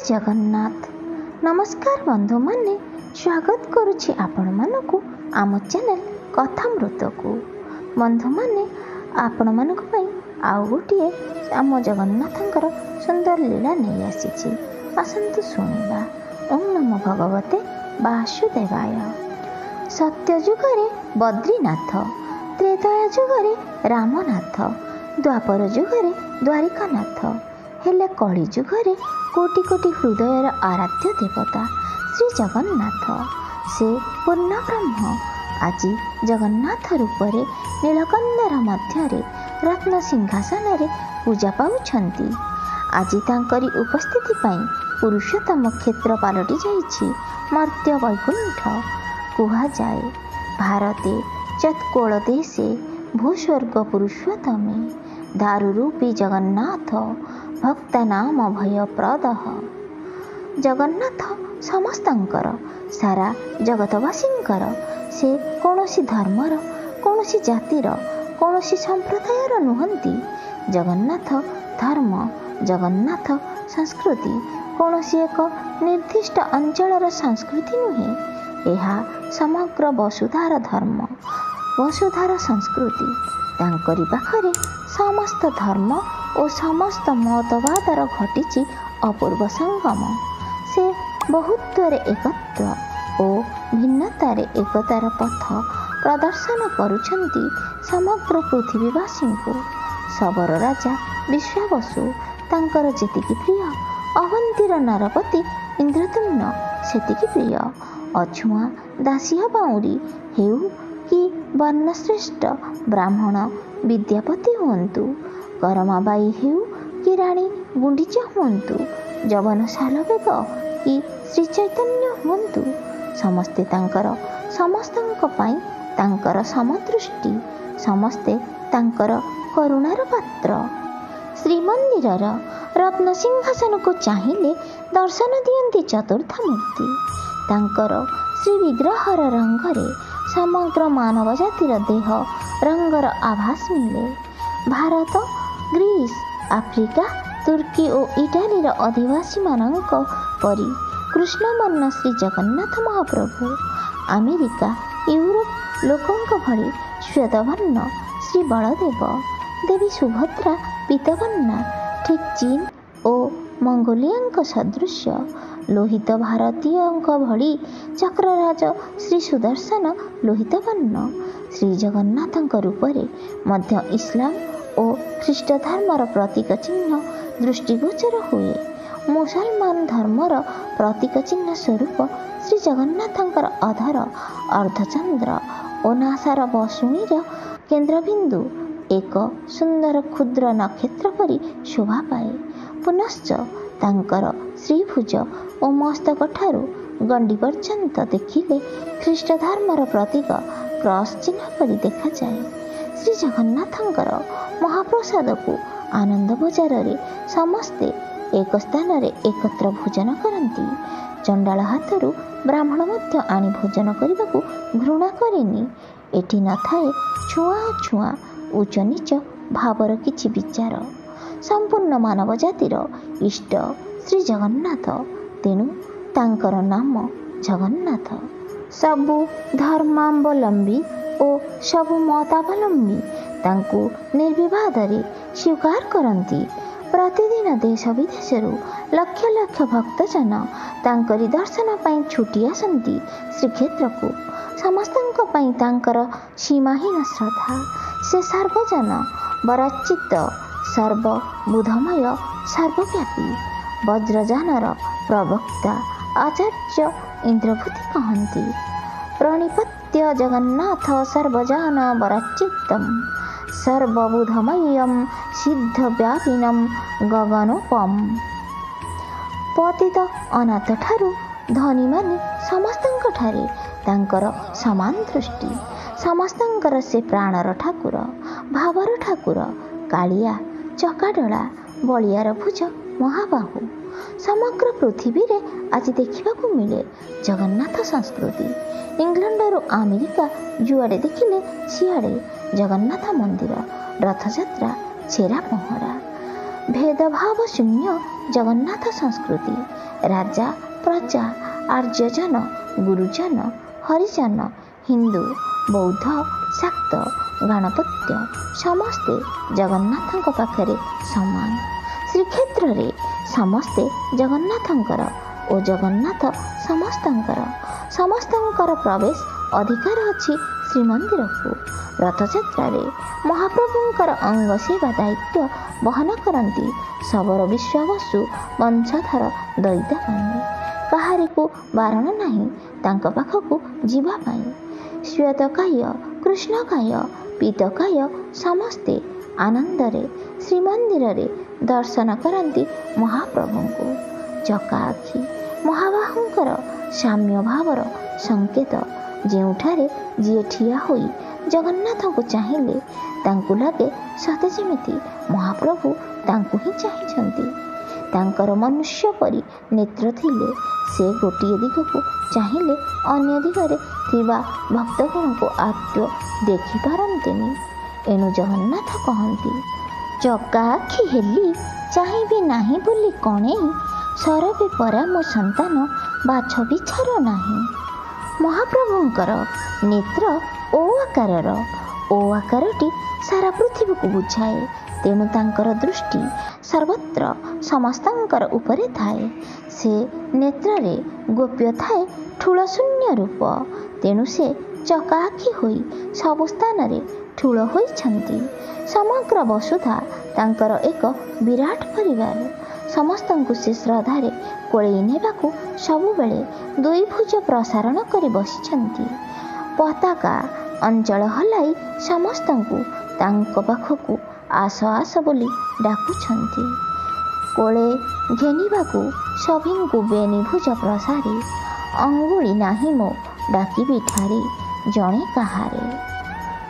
ଜଗନ୍ନାଥ। ନମସ୍କାର ବନ୍ଧୁ ମାନେ, ସ୍ୱାଗତ କରୁଛି ଆପଣମାନଙ୍କୁ ଆମ ଚ୍ୟାନେଲ କଥାମୃତକୁ। ବନ୍ଧୁମାନେ, ଆପଣମାନଙ୍କ ପାଇଁ ଆଉ ଗୋଟିଏ ଆମ ଜଗନ୍ନାଥଙ୍କର ସୁନ୍ଦର ଲୀଳା ନେଇ ଆସିଛି। ଆସନ୍ତୁ ଶୁଣିବା। ଓಂ ନମୋ ଭଗବତେ ବାସୁଦେବାୟ। ସତ୍ୟ ଯୁଗରେ ବଦ୍ରିନାଥ, ତ୍ରେତୟା ଯୁଗରେ ରାମନାଥ, ଦ୍ୱାପର ଯୁଗରେ ଦ୍ୱାରିକାନାଥ, ହେଲେ କଳି ଯୁଗରେ କୋଟି କୋଟି ହୃଦୟର ଆରାଧ୍ୟ ଦେବତା ଶ୍ରୀ ଜଗନ୍ନାଥ। ସେ ପୂର୍ଣ୍ଣ ବ୍ରହ୍ମ ଆଜି ଜଗନ୍ନାଥ ରୂପରେ ନୀଳକନ୍ଦର ମଧ୍ୟରେ ରତ୍ନ ସିଂହାସନରେ ପୂଜା ପାଉଛନ୍ତି। ଆଜି ତାଙ୍କରି ଉପସ୍ଥିତି ପାଇଁ ପୁରୁଷୋତ୍ତମ କ୍ଷେତ୍ର ପାଲଟି ଯାଇଛି ମର୍ତ୍ତ୍ୟ ବୈକୁଣ୍ଠ। କୁହାଯାଏ, ଭାରତେ ଚତ୍କୋଳ ଦେଶେ ଭୂସ୍ୱର୍ଗ ପୁରୁଷୋତ୍ତମେ, ଦାରୁରୂପୀ ଜଗନ୍ନାଥ ଭକ୍ତାନାମ ଭୟପ୍ରଦଃ। ଜଗନ୍ନାଥ ସମସ୍ତଙ୍କର, ସାରା ଜଗତବାସୀଙ୍କର। ସେ କୌଣସି ଧର୍ମର, କୌଣସି ଜାତିର, କୌଣସି ସମ୍ପ୍ରଦାୟର ନୁହନ୍ତି। ଜଗନ୍ନାଥ ଧର୍ମ, ଜଗନ୍ନାଥ ସଂସ୍କୃତି କୌଣସି ଏକ ନିର୍ଦ୍ଦିଷ୍ଟ ଅଞ୍ଚଳର ସଂସ୍କୃତି ନୁହେଁ। ଏହା ସମଗ୍ର ବସୁଧାର ଧର୍ମ, ବସୁଧାର ସଂସ୍କୃତି। ତାଙ୍କରି ପାଖରେ ସମସ୍ତ ଧର୍ମ ଓ ସମସ୍ତ ମତବାଦର ଘଟିଛି ଅପୂର୍ବ ସଙ୍ଗମ। ସେ ବହୁତ୍ୱରେ ଏକତ୍ୱ ଓ ଭିନ୍ନତାରେ ଏକତାର ପଥ ପ୍ରଦର୍ଶନ କରୁଛନ୍ତି ସମଗ୍ର ପୃଥିବୀବାସୀଙ୍କୁ। ଶବର ରାଜା ବିଶ୍ୱାବସୁ ତାଙ୍କର ଯେତିକି ପ୍ରିୟ, ଅବନ୍ତୀର ନରପତି ଇନ୍ଦ୍ରଦ୍ୟୁମ୍ନ ସେତିକି ପ୍ରିୟ। ଅଛୁଆଁ ଦାସିଆ ବାଉରୀ ହେଉ କି ବର୍ଣ୍ଣଶ୍ରେଷ୍ଠ ବ୍ରାହ୍ମଣ ବିଦ୍ୟାପତି ହୁଅନ୍ତୁ, କରମାବାଇ ହେଉ କି ରାଣୀ ଗୁଣ୍ଡିଚା ହୁଅନ୍ତୁ, ଯବନ ଶାଲବେଗ କି ଶ୍ରୀଚୈତନ୍ୟ ହୁଅନ୍ତୁ, ସମସ୍ତେ ତାଙ୍କର, ସମସ୍ତଙ୍କ ପାଇଁ ତାଙ୍କର ସମଦୃଷ୍ଟି, ସମସ୍ତେ ତାଙ୍କର କରୁଣାର ପାତ୍ର। ଶ୍ରୀମନ୍ଦିରର ରତ୍ନସିଂହାସନକୁ ଚାହିଁଲେ ଦର୍ଶନ ଦିଅନ୍ତି ଚତୁର୍ଦ୍ଧା ମୂର୍ତ୍ତି। ତାଙ୍କର ଶ୍ରୀବିଗ୍ରହର ରଙ୍ଗରେ ସମଗ୍ର ମାନବ ଜାତିର ଦେହ ରଙ୍ଗର ଆଭାସ ମିଳେ। ଭାରତ, ଗ୍ରୀସ୍, ଆଫ୍ରିକା, ତୁର୍କୀ ଓ ଇଟାଲୀର ଅଧିବାସୀମାନଙ୍କ ପରି କୃଷ୍ଣବର୍ଣ୍ଣ ଶ୍ରୀ ଜଗନ୍ନାଥ ମହାପ୍ରଭୁ। ଆମେରିକା, ୟୁରୋପ ଲୋକଙ୍କ ଭଳି ଶ୍ୱେତବର୍ଣ୍ଣ ଶ୍ରୀ ବଳଦେବ। ଦେବୀ ସୁଭଦ୍ରା ପୀତବର୍ଣ୍ଣା, ଠିକ୍ ଚୀନ ଓ ମଙ୍ଗୋଲିଆଙ୍କ ସଦୃଶ୍ୟ। ଲୋହିତ ଭାରତୀୟଙ୍କ ଭଳି ଚକ୍ରରାଜ ଶ୍ରୀ ସୁଦର୍ଶନ ଲୋହିତ ବର୍ଣ୍ଣ। ଶ୍ରୀଜଗନ୍ନାଥଙ୍କ ରୂପରେ ମଧ୍ୟ ଇସଲାମ ଓ ଖ୍ରୀଷ୍ଟ ଧର୍ମର ପ୍ରତୀକ ଚିହ୍ନ ଦୃଷ୍ଟିଗୋଚର ହୁଏ। ମୁସଲମାନ ଧର୍ମର ପ୍ରତୀକ ଚିହ୍ନ ସ୍ୱରୂପ ଶ୍ରୀଜଗନ୍ନାଥଙ୍କର ଅଧର ଅର୍ଦ୍ଧଚନ୍ଦ୍ର ଓ ନାସାର ବସୁଣୀର କେନ୍ଦ୍ରବିନ୍ଦୁ ଏକ ସୁନ୍ଦର କ୍ଷୁଦ୍ର ନକ୍ଷତ୍ର ପରି ଶୋଭା ପାଏ। ପୁନଶ୍ଚ ତାଙ୍କର ଶ୍ରୀଭୁଜ ଓ ମସ୍ତକଠାରୁ ଗଣ୍ଡି ପର୍ଯ୍ୟନ୍ତ ଦେଖିଲେ ଖ୍ରୀଷ୍ଟ ଧର୍ମର ପ୍ରତୀକ କ୍ରସ୍ ଚିହ୍ନ ପରି ଦେଖାଯାଏ। ଶ୍ରୀଜଗନ୍ନାଥଙ୍କର ମହାପ୍ରସାଦକୁ ଆନନ୍ଦ ବଜାରରେ ସମସ୍ତେ ଏକ ସ୍ଥାନରେ ଏକତ୍ର ଭୋଜନ କରନ୍ତି। ଚଣ୍ଡାଳ ହାତରୁ ବ୍ରାହ୍ମଣ ମଧ୍ୟ ଆଣି ଭୋଜନ କରିବାକୁ ଘୃଣା କରେନି। ଏଠି ନଥାଏ ଛୁଆଁ ଅଛୁଆଁ, ଉଚ୍ଚ ନୀଚ ଭାବର କିଛି ବିଚାର। ସମ୍ପୂର୍ଣ୍ଣ ମାନବ ଜାତିର ଇଷ୍ଟ ଶ୍ରୀଜଗନ୍ନାଥ, ତେଣୁ ତାଙ୍କର ନାମ ଜଗନ୍ନାଥ। ସବୁ ଧର୍ମାବଲମ୍ବୀ ଓ ସବୁ ମତାବଲମ୍ବୀ ତାଙ୍କୁ ନିର୍ବିବାଦରେ ସ୍ୱୀକାର କରନ୍ତି। ପ୍ରତିଦିନ ଦେଶ ବିଦେଶରୁ ଲକ୍ଷ ଲକ୍ଷ ଭକ୍ତଜନ ତାଙ୍କରି ଦର୍ଶନ ପାଇଁ ଛୁଟି ଆସନ୍ତି ଶ୍ରୀକ୍ଷେତ୍ରକୁ। ସମସ୍ତଙ୍କ ପାଇଁ ତାଙ୍କର ସୀମାହୀନ ଶ୍ରଦ୍ଧା। ସେ ସର୍ବଜନ ବରାର୍ଚିତ, ସର୍ବବୁଧମୟ, ସର୍ବବ୍ୟାପୀ। ବଜ୍ରଯାନର ପ୍ରବକ୍ତା ଆଚାର୍ଯ୍ୟ ଇନ୍ଦ୍ରଭୂତି କହନ୍ତି, ପ୍ରଣିପତ୍ୟ ଜଗନ୍ନାଥ ସର୍ବଯାନ ବରାର୍ଚିତମ୍, ସର୍ବବୁଧମୟ୍ୟମ୍ ସିଦ୍ଧବ୍ୟାପିନମ୍ ଗଗନୋପମ୍। ପତିତ ଅନାଥଠାରୁ ଧନୀମାନେ ସମସ୍ତଙ୍କଠାରେ ତାଙ୍କର ସମାନ ଦୃଷ୍ଟି। ସମସ୍ତଙ୍କର ସେ ପ୍ରାଣର ଠାକୁର, ଭାବର ଠାକୁର। କାଳିଆ, ଚକାଡୋଳା, ବଳିଆର ଭୁଜ, ମହାବାହୁ। ସମଗ୍ର ପୃଥିବୀରେ ଆଜି ଦେଖିବାକୁ ମିଳେ ଜଗନ୍ନାଥ ସଂସ୍କୃତି। ଇଂଲଣ୍ଡରୁ ଆମେରିକା, ଯୁଆଡ଼େ ଦେଖିଲେ ସିଆଡ଼େ ଜଗନ୍ନାଥ ମନ୍ଦିର, ରଥଯାତ୍ରା, ଛେରା ପହଁରା। भेदभाव शून्य जगन्नाथ संस्कृति। राजा प्रजा आर्यजन गुरुजन हरिजन हिंदू बौद्ध शाक्त गणपत्य समस्ते जगन्नाथଙ୍କ पाखरे समान। श्रीक्षेत्र रे समस्ते जगन्नाथଙ୍କର ଓ ଜଗନ୍ନାଥ ସମସ୍ତଙ୍କର ପ୍ରବେଶ ଅଧିକାର ଅଛି ଶ୍ରୀମନ୍ଦିରକୁ। ରଥଯାତ୍ରାରେ ମହାପ୍ରଭୁଙ୍କର ଅଙ୍ଗ ସେବା ଦାୟିତ୍ୱ ବହନ କରନ୍ତି ଶବର ବିଶ୍ୱାବସୁ ବଂଶଧର ଦୈତ୍ୟମାନେ। କାହାରିକୁ ବାରଣ ନାହିଁ ତାଙ୍କ ପାଖକୁ ଯିବା ପାଇଁ। ଶ୍ଵେତକାୟ କୃଷ୍ଣକାୟ ପୀତକାୟ ସମସ୍ତେ ଆନନ୍ଦରେ ଶ୍ରୀମନ୍ଦିରରେ ଦର୍ଶନ କରନ୍ତି ମହାପ୍ରଭୁଙ୍କୁ। ଚକା ଆଖି ମହାବାହୁଙ୍କର ସାମ୍ୟ ଭାବର ସଂକେତ। ଯେଉଁଠାରେ ଯିଏ ଠିଆ ହୋଇ ଜଗନ୍ନାଥଙ୍କୁ ଚାହିଁଲେ ତାଙ୍କୁ ଲାଗେ ସତେ ଯେମିତି ମହାପ୍ରଭୁ ତାଙ୍କୁ ହିଁ ଚାହିଁଛନ୍ତି। ତାଙ୍କର ମନୁଷ୍ୟ ପରି ନେତ୍ର ଥିଲେ ସେ ଗୋଟିଏ ଦିଗକୁ ଚାହିଁଲେ ଅନ୍ୟ ଦିଗରେ ଥିବା ଭକ୍ତଗଣଙ୍କୁ ଆଦୌ ଦେଖିପାରନ୍ତିନି। ଏଣୁ ଜଗନ୍ନାଥ କହନ୍ତି, ଚକା ଆଖି ହେଲି ଚାହିଁବି ନାହିଁ ବୋଲି କଣେଇ, ସରବେ ପରା ମୋ ସନ୍ତାନ ବାଛ ବିଚାର ନାହିଁ। ମହାପ୍ରଭୁଙ୍କର ନେତ୍ର ଓ ଆକାରର। ଓ ଆକାରଟି ସାରା ପୃଥିବୀକୁ ବୁଝାଏ। ତେଣୁ ତାଙ୍କର ଦୃଷ୍ଟି ସର୍ବତ୍ର ସମସ୍ତଙ୍କର ଉପରେ ଥାଏ। ସେ ନେତ୍ରରେ ଗୋପ୍ୟ ଥାଏ ଠୁଳ ଶୂନ୍ୟ ରୂପ। ତେଣୁ ସେ ଚକା ଆଖି ହୋଇ ସବୁ ସ୍ଥାନରେ ଠୁଳ ହୋଇଛନ୍ତି। ସମଗ୍ର ବସୁଧା ତାଙ୍କର ଏକ ବିରାଟ ପରିବାର। ସମସ୍ତଙ୍କୁ ସେ ଶ୍ରଦ୍ଧାରେ କୋଳେଇ ନେବାକୁ ସବୁବେଳେ ଦୁଇ ଭୁଜ ପ୍ରସାରଣ କରି ବସିଛନ୍ତି। ପତାକା ଅଞ୍ଚଳ ହଲାଇ ସମସ୍ତଙ୍କୁ ତାଙ୍କ ପାଖକୁ ଆସ ଆସ ବୋଲି ଡାକୁଛନ୍ତି। କୋଳେ ଘେନିବାକୁ ସଭିଙ୍କୁ ବେନିଭୁଜ ପ୍ରସାରି, ଅଙ୍ଗୁଳି ନାହିଁ ମୋ ଡାକିବି ଠାରି ଜଣେ କାହାରେ।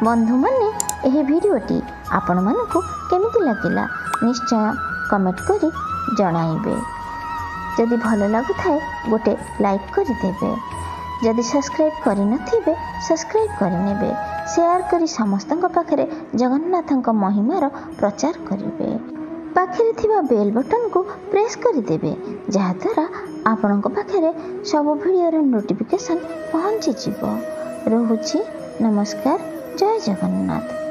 ବନ୍ଧୁମାନେ, ଏହି ଭିଡ଼ିଓଟି ଆପଣମାନଙ୍କୁ କେମିତି ଲାଗିଲା ନିଶ୍ଚୟ କମେଣ୍ଟ କରି ଜଣାଇବେ। ଯଦି ଭଲ ଲାଗୁଥାଏ ଗୋଟେ ଲାଇକ୍ କରିଦେବେ। ଯଦି ସବସ୍କ୍ରାଇବ୍ କରିନଥିବେ ସବସ୍କ୍ରାଇବ୍ କରିନେବେ। ସେୟାର କରି ସମସ୍ତଙ୍କ ପାଖରେ ଜଗନ୍ନାଥଙ୍କ ମହିମାର ପ୍ରଚାର କରିବେ। ପାଖରେ ଥିବା ବେଲ୍ ବଟନ୍କୁ ପ୍ରେସ୍ କରିଦେବେ, ଯାହାଦ୍ୱାରା ଆପଣଙ୍କ ପାଖରେ ସବୁ ଭିଡ଼ିଓର ନୋଟିଫିକେସନ୍ ପହଞ୍ଚିଯିବ। ରହୁଛି, ନମସ୍କାର, ଜୟ ଜଗନ୍ନାଥ।